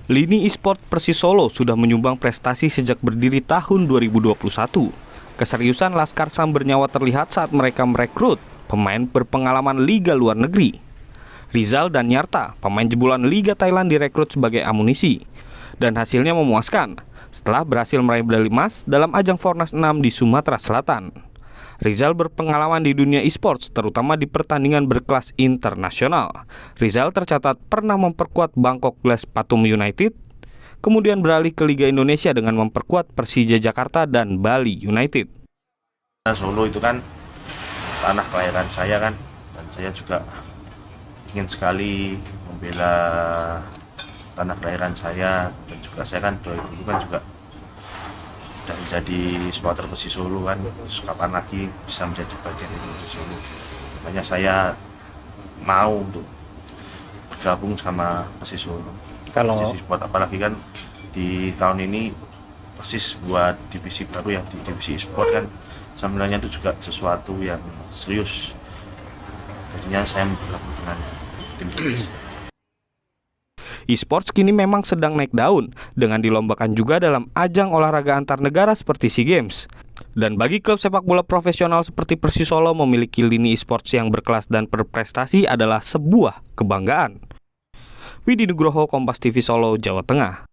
Lini e-sport Persis Solo sudah menyumbang prestasi sejak berdiri tahun 2021. Keseriusan Laskar Sam bernyawa terlihat saat mereka merekrut pemain berpengalaman liga luar negeri. Rizal dan Nyarta, pemain jebolan Liga Thailand, direkrut sebagai amunisi. Dan hasilnya memuaskan setelah berhasil meraih medali emas dalam ajang Fornas 6 di Sumatera Selatan. Rizal berpengalaman di dunia e-sports, terutama di pertandingan berkelas internasional. Rizal tercatat pernah memperkuat Bangkok Glass Pathum United, kemudian beralih ke Liga Indonesia dengan memperkuat Persija Jakarta dan Bali United. Solo itu kan tanah kelahiran saya kan, dan saya juga ingin sekali membela tanah kelahiran saya, dan juga saya kan dulu kan juga dan menjadi supporter Persis Solo kan, terus kapan lagi bisa menjadi bagian dari Persis Solo. Makanya saya mau untuk bergabung sama Persis Solo. Kalau sport, apalagi kan di tahun ini Persis buat divisi baru yang di divisi e-sport kan, sebenarnya itu juga sesuatu yang serius. Jadinya saya bergabung dengan tim Persis. E-sports kini memang sedang naik daun dengan dilombakan juga dalam ajang olahraga antar negara seperti SEA Games. Dan bagi klub sepak bola profesional seperti Persis Solo, memiliki lini e-sports yang berkelas dan berprestasi adalah sebuah kebanggaan. Widi Nugroho, Kompas TV Solo, Jawa Tengah.